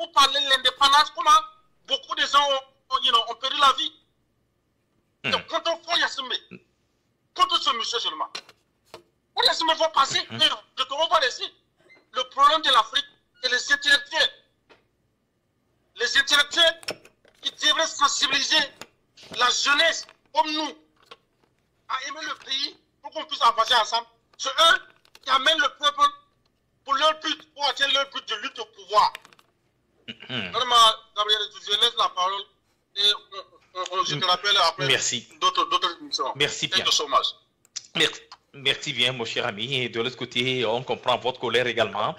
pour parler de l'indépendance, comment beaucoup de gens ont perdu la vie. Donc, quand on voit Yassimé, contre ce monsieur seulement, quand Yassimé va passer, on va laisser le problème de l'Afrique et les intellectuels. Les intellectuels qui devraient sensibiliser la jeunesse comme nous à aimer le pays pour qu'on puisse avancer ensemble. C'est eux qui amènent le peuple pour leur but, pour atteindre leur but de lutte au pouvoir. Vraiment, Gabriel, je laisse la parole et je te rappelle après d'autres émissions. Merci bien. Merci bien, mon cher ami. Et de l'autre côté, on comprend votre colère également.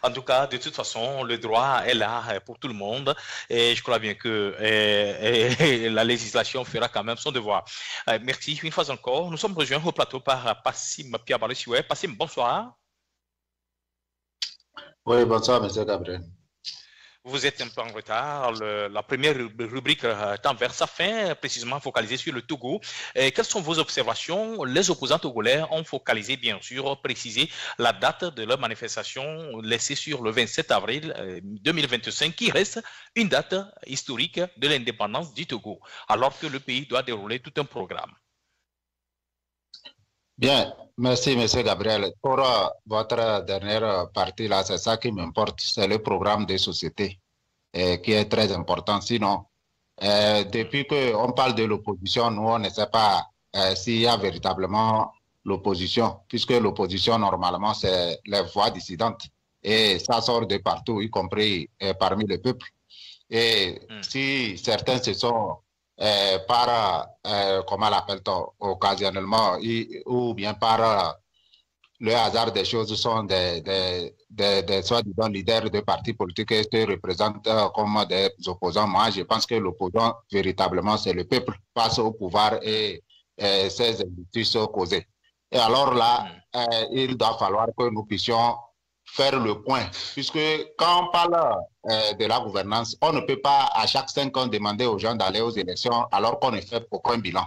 En tout cas, de toute façon, le droit est là pour tout le monde. Et je crois bien que la législation fera quand même son devoir. Merci une fois encore. Nous sommes rejoints au plateau par Passim Piabaresioué. Passim, bonsoir. Oui, bonsoir, M. Gabriel. Vous êtes un peu en retard. La première rubrique tend vers sa fin, précisément focalisée sur le Togo. Quelles sont vos observations? Les opposants togolais ont focalisé, bien sûr, précisé la date de leur manifestation laissée sur le 27 avril 2025, qui reste une date historique de l'indépendance du Togo, alors que le pays doit dérouler tout un programme. Bien, merci M. Gabriel. Pour votre dernière partie, là, c'est ça qui m'importe, c'est le programme des sociétés qui est très important. Sinon, depuis qu'on parle de l'opposition, nous, on ne sait pas s'il y a véritablement l'opposition, puisque l'opposition, normalement, c'est les voix dissidentes. Et ça sort de partout, y compris parmi le peuple. Et si certains se sont comment l'appelle-t-on, occasionnellement, ou bien par le hasard des choses, sont des soi-disant leaders de partis politiques et se représentent comme des opposants. Moi, je pense que l'opposant, véritablement, c'est le peuple face au pouvoir et ses injustices causées. Et alors là, il doit falloir que nous puissions faire le point, puisque quand on parle de la gouvernance, on ne peut pas à chaque 5 ans demander aux gens d'aller aux élections alors qu'on ne fait aucun bilan.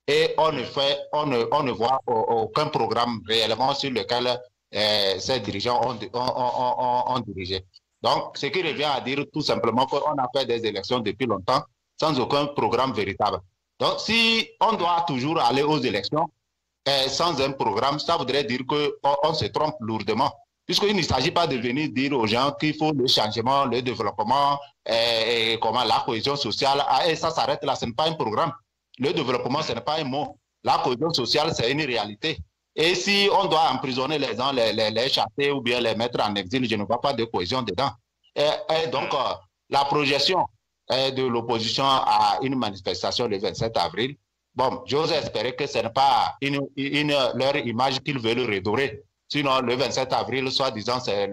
Et on ne voit aucun programme réellement sur lequel ces dirigeants ont dirigé. Donc, ce qui revient à dire tout simplement qu'on a fait des élections depuis longtemps sans aucun programme véritable. Donc, si on doit toujours aller aux élections sans un programme, ça voudrait dire qu'on se trompe lourdement. Puisqu'il ne s'agit pas de venir dire aux gens qu'il faut le changement, le développement, la cohésion sociale, et ça s'arrête là, ce n'est pas un programme. Le développement, ce n'est pas un mot. La cohésion sociale, c'est une réalité. Et si on doit emprisonner les gens, les chasser ou bien les mettre en exil, je ne vois pas de cohésion dedans. Et donc, la projection de l'opposition à une manifestation le 27 avril, bon, j'ose espérer que ce n'est pas leur image qu'ils veulent redorer. Sinon, le 27 avril, soi-disant, c'est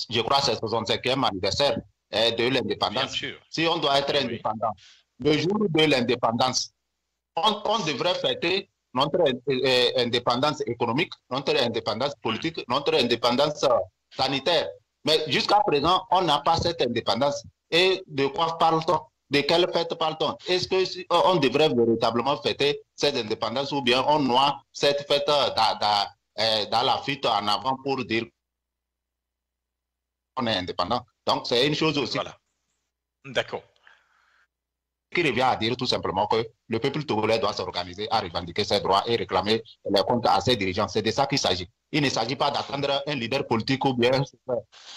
je crois que c'est le 65e anniversaire de l'indépendance. Si on doit être indépendant, le jour de l'indépendance, on devrait fêter notre indépendance économique, notre indépendance politique, notre indépendance sanitaire. Mais jusqu'à présent, on n'a pas cette indépendance. Et de quoi parle-t-on? De quelle fête parle-t-on? Est-ce qu'on devrait véritablement fêter cette indépendance ou bien on noie cette fête dans la fuite en avant pour dire qu'on est indépendant? Donc, c'est une chose aussi. Voilà. D'accord. Qui revient à dire tout simplement que le peuple togolais doit s'organiser à revendiquer ses droits et réclamer les comptes à ses dirigeants. C'est de ça qu'il s'agit. Il ne s'agit pas d'attendre un leader politique ou bien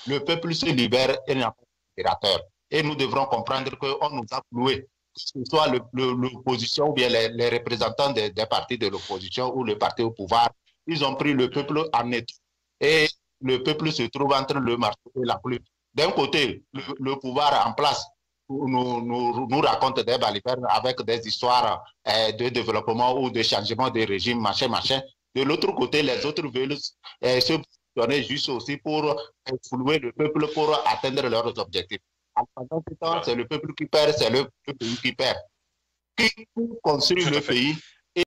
le peuple se libère et n'a pas de libérateur. Et nous devrons comprendre qu'on nous a cloués, que ce soit l'opposition ou bien les représentants des partis de l'opposition ou le parti au pouvoir. Ils ont pris le peuple en étau. Et le peuple se trouve entre le marteau et la plume. D'un côté, le pouvoir en place nous raconte des balivernes avec des histoires de développement ou de changement de régime, machin. De l'autre côté, les autres veulent se positionner juste aussi pour flouer le peuple pour atteindre leurs objectifs. Pendant ce temps, c'est le peuple qui perd, c'est le pays qui perd. Qui construit le pays